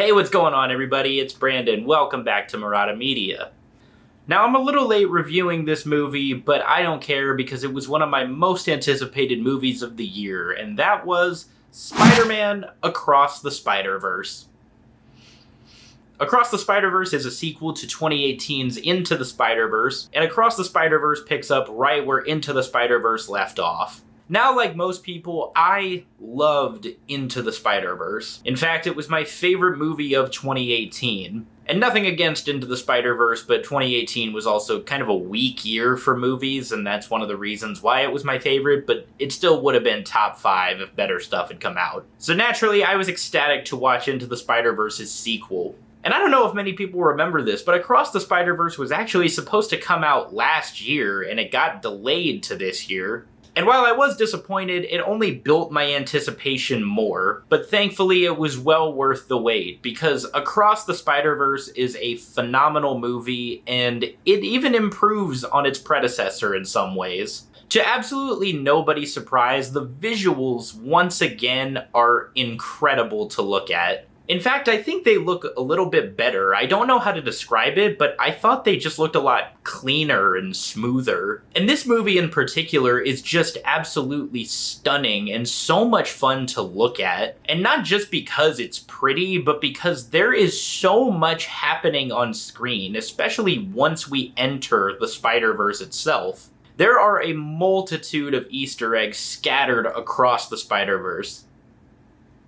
Hey, what's going on, everybody? It's Brandon. Welcome back to Marotta Media. Now, I'm a little late reviewing this movie, but I don't care because it was one of my most anticipated movies of the year, and that was Spider-Man Across the Spider-Verse. Across the Spider-Verse is a sequel to 2018's Into the Spider-Verse, and Across the Spider-Verse picks up right where Into the Spider-Verse left off. Now, like most people, I loved Into the Spider-Verse. In fact, it was my favorite movie of 2018. And nothing against Into the Spider-Verse, but 2018 was also kind of a weak year for movies, and that's one of the reasons why it was my favorite, but it still would have been top 5 if better stuff had come out. So naturally, I was ecstatic to watch Into the Spider-Verse's sequel. And I don't know if many people remember this, but Across the Spider-Verse was actually supposed to come out last year, and it got delayed to this year. And while I was disappointed, it only built my anticipation more, but thankfully it was well worth the wait, because Across the Spider-Verse is a phenomenal movie, and it even improves on its predecessor in some ways. To absolutely nobody's surprise, the visuals, once again, are incredible to look at. In fact, I think they look a little bit better. I don't know how to describe it, but I thought they just looked a lot cleaner and smoother. And this movie in particular is just absolutely stunning and so much fun to look at. And not just because it's pretty, but because there is so much happening on screen, especially once we enter the Spider-Verse itself. There are a multitude of Easter eggs scattered across the Spider-Verse.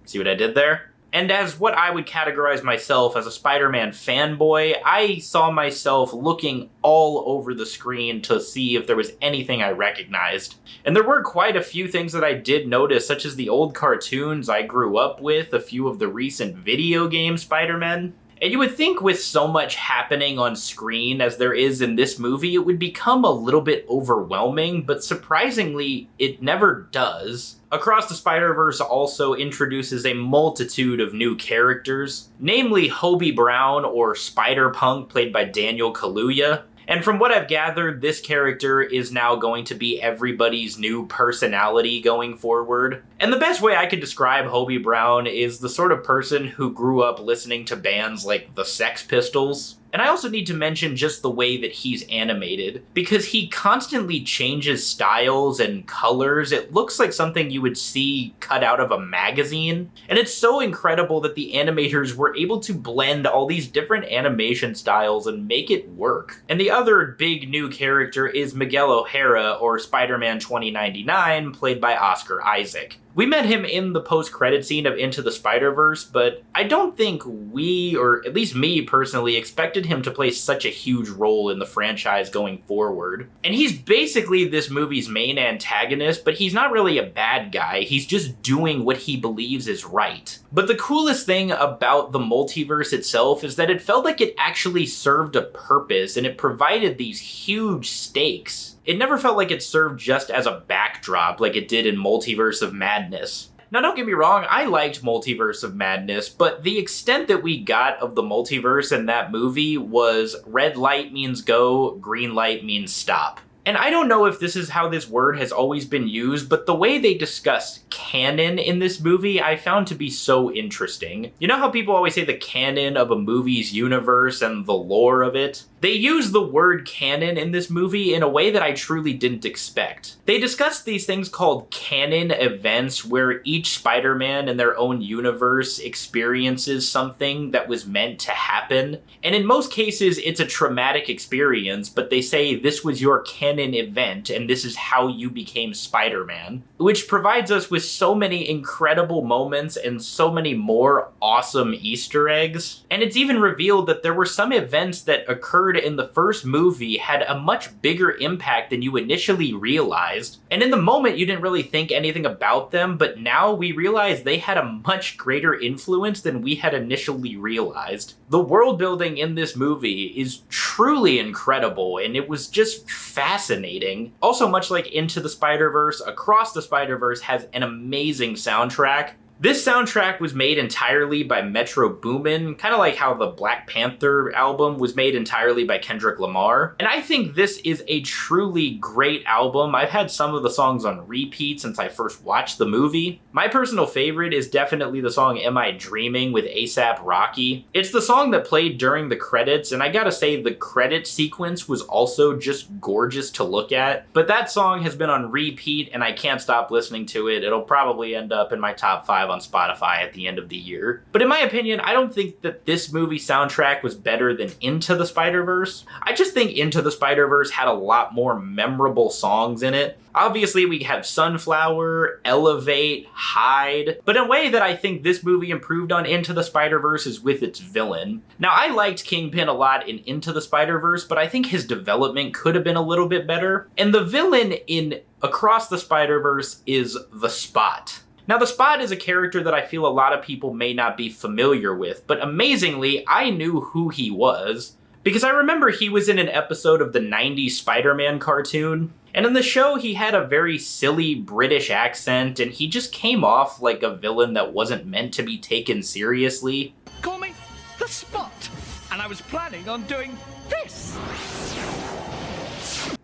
See what I did there? And as what I would categorize myself as a Spider-Man fanboy, I saw myself looking all over the screen to see if there was anything I recognized. And there were quite a few things that I did notice, such as the old cartoons I grew up with, a few of the recent video game Spider-Men. And you would think with so much happening on screen as there is in this movie, it would become a little bit overwhelming, but surprisingly, it never does. Across the Spider-Verse also introduces a multitude of new characters, namely Hobie Brown, or Spider-Punk, played by Daniel Kaluuya. And from what I've gathered, this character is now going to be everybody's new personality going forward. And the best way I could describe Hobie Brown is the sort of person who grew up listening to bands like the Sex Pistols. And I also need to mention just the way that he's animated, because he constantly changes styles and colors. It looks like something you would see cut out of a magazine. And it's so incredible that the animators were able to blend all these different animation styles and make it work. And the other big new character is Miguel O'Hara, or Spider-Man 2099, played by Oscar Isaac. We met him in the post-credit scene of Into the Spider-Verse, but I don't think we, or at least me personally, expected him to play such a huge role in the franchise going forward. And he's basically this movie's main antagonist, but he's not really a bad guy. He's just doing what he believes is right. But the coolest thing about the multiverse itself is that it felt like it actually served a purpose, and it provided these huge stakes. It never felt like it served just as a backdrop like it did in Multiverse of Madness. Now, don't get me wrong, I liked Multiverse of Madness, but the extent that we got of the multiverse in that movie was red light means go, green light means stop. And I don't know if this is how this word has always been used, but the way they discuss canon in this movie I found to be so interesting. You know how people always say the canon of a movie's universe and the lore of it? They use the word canon in this movie in a way that I truly didn't expect. They discuss these things called canon events where each Spider-Man in their own universe experiences something that was meant to happen. And in most cases, it's a traumatic experience, but they say this was your canon event and this is how you became Spider-Man, which provides us with so many incredible moments and so many more awesome Easter eggs. And it's even revealed that there were some events that occurred in the first movie had a much bigger impact than you initially realized. And in the moment, you didn't really think anything about them, but now we realize they had a much greater influence than we had initially realized. The world building in this movie is truly incredible, and it was just fascinating. Also, much like Into the Spider-Verse, Across the Spider-Verse has an amazing soundtrack. This soundtrack was made entirely by Metro Boomin, kind of like how the Black Panther album was made entirely by Kendrick Lamar. And I think this is a truly great album. I've had some of the songs on repeat since I first watched the movie. My personal favorite is definitely the song Am I Dreaming with A$AP Rocky. It's the song that played during the credits, and I gotta say the credit sequence was also just gorgeous to look at. But that song has been on repeat and I can't stop listening to it. It'll probably end up in my top 5 on Spotify at the end of the year. But in my opinion, I don't think that this movie soundtrack was better than Into the Spider-Verse. I just think Into the Spider-Verse had a lot more memorable songs in it. Obviously, we have Sunflower, Elevate, Hide, but in a way that I think this movie improved on Into the Spider-Verse is with its villain. Now, I liked Kingpin a lot in Into the Spider-Verse, but I think his development could have been a little bit better. And the villain in Across the Spider-Verse is the Spot. Now, the Spot is a character that I feel a lot of people may not be familiar with, but amazingly, I knew who he was, because I remember he was in an episode of the 90s Spider-Man cartoon, and in the show he had a very silly British accent, and he just came off like a villain that wasn't meant to be taken seriously. Call me the Spot, and I was planning on doing this.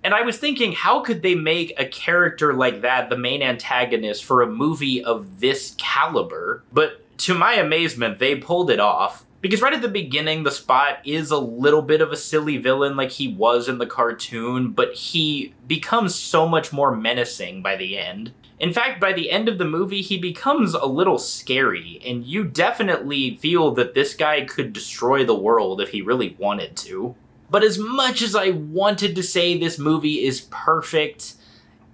And I was thinking, how could they make a character like that the main antagonist for a movie of this caliber? But to my amazement, they pulled it off. Because right at the beginning, the Spot is a little bit of a silly villain like he was in the cartoon, but he becomes so much more menacing by the end. In fact, by the end of the movie, he becomes a little scary, and you definitely feel that this guy could destroy the world if he really wanted to. But as much as I wanted to say this movie is perfect,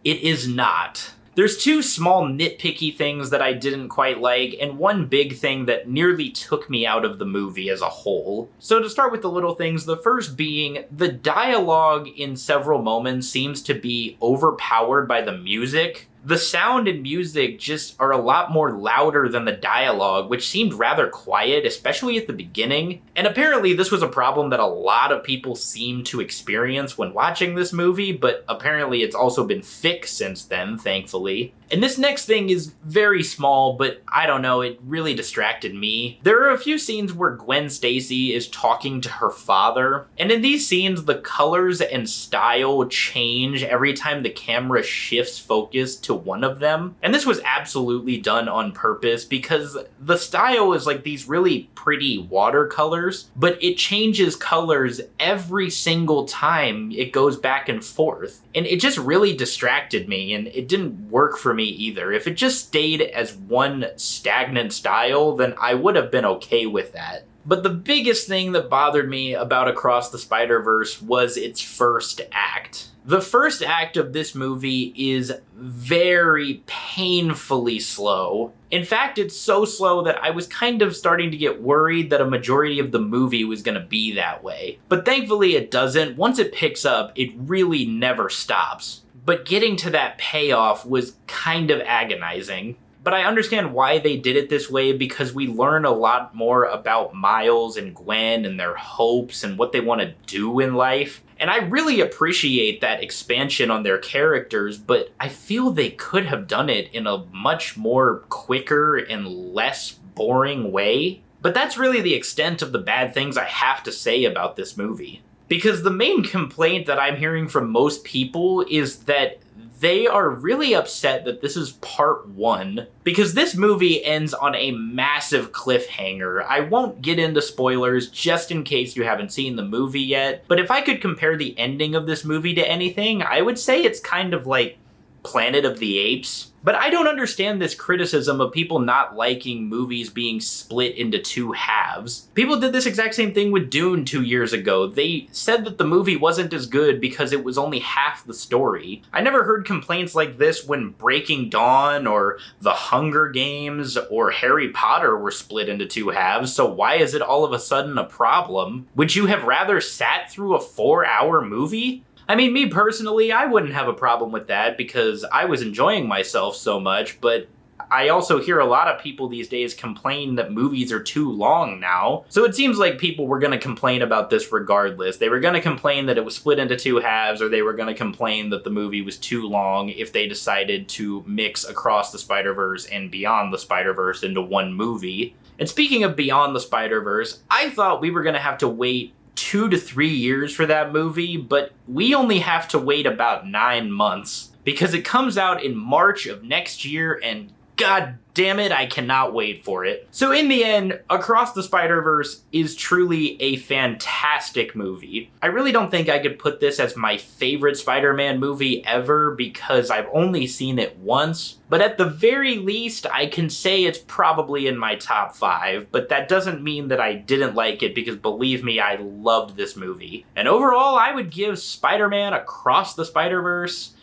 it is not. There's 2 small nitpicky things that I didn't quite like, and one big thing that nearly took me out of the movie as a whole. So to start with the little things, the first being, the dialogue in several moments seems to be overpowered by the music. The sound and music just are a lot more louder than the dialogue, which seemed rather quiet, especially at the beginning. And apparently this was a problem that a lot of people seem to experience when watching this movie, but apparently it's also been fixed since then, thankfully. And this next thing is very small, but I don't know, it really distracted me. There are a few scenes where Gwen Stacy is talking to her father, and in these scenes the colors and style change every time the camera shifts focus to one of them. And this was absolutely done on purpose because the style is like these really pretty watercolors, but it changes colors every single time it goes back and forth. And it just really distracted me, and it didn't work for me either. If it just stayed as one stagnant style, then I would have been okay with that. But the biggest thing that bothered me about Across the Spider-Verse was its first act. The first act of this movie is very painfully slow. In fact, it's so slow that I was kind of starting to get worried that a majority of the movie was going to be that way. But thankfully it doesn't. Once it picks up, it really never stops. But getting to that payoff was kind of agonizing. But I understand why they did it this way, because we learn a lot more about Miles and Gwen and their hopes and what they want to do in life. And I really appreciate that expansion on their characters, but I feel they could have done it in a much more quicker and less boring way. But that's really the extent of the bad things I have to say about this movie. Because the main complaint that I'm hearing from most people is that they are really upset that this is part 1, because this movie ends on a massive cliffhanger. I won't get into spoilers just in case you haven't seen the movie yet, but if I could compare the ending of this movie to anything, I would say it's kind of like Planet of the Apes. But I don't understand this criticism of people not liking movies being split into 2 halves. People did this exact same thing with Dune 2 years ago. They said that the movie wasn't as good because it was only half the story. I never heard complaints like this when Breaking Dawn or The Hunger Games or Harry Potter were split into 2 halves, so why is it all of a sudden a problem? Would you have rather sat through a 4-hour movie? I mean, me personally, I wouldn't have a problem with that because I was enjoying myself so much, but I also hear a lot of people these days complain that movies are too long now. So it seems like people were going to complain about this regardless. They were going to complain that it was split into two halves, or they were going to complain that the movie was too long if they decided to mix Across the Spider-Verse and Beyond the Spider-Verse into one movie. And speaking of Beyond the Spider-Verse, I thought we were going to have to wait 2 to 3 years for that movie, but we only have to wait about 9 months because it comes out in March of next year, and god damn it, I cannot wait for it. So in the end, Across the Spider-Verse is truly a fantastic movie. I really don't think I could put this as my favorite Spider-Man movie ever because I've only seen it once, but at the very least, I can say it's probably in my top 5, but that doesn't mean that I didn't like it because believe me, I loved this movie. And overall, I would give Spider-Man Across the Spider-Verse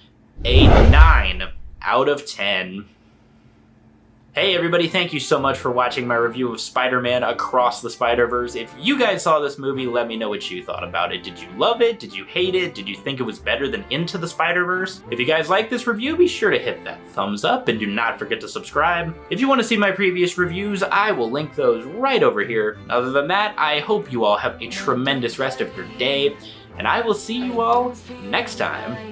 a 9 out of 10. Hey everybody, thank you so much for watching my review of Spider-Man Across the Spider-Verse. If you guys saw this movie, let me know what you thought about it. Did you love it? Did you hate it? Did you think it was better than Into the Spider-Verse? If you guys like this review, be sure to hit that thumbs up and do not forget to subscribe. If you want to see my previous reviews, I will link those right over here. Other than that, I hope you all have a tremendous rest of your day, and I will see you all next time.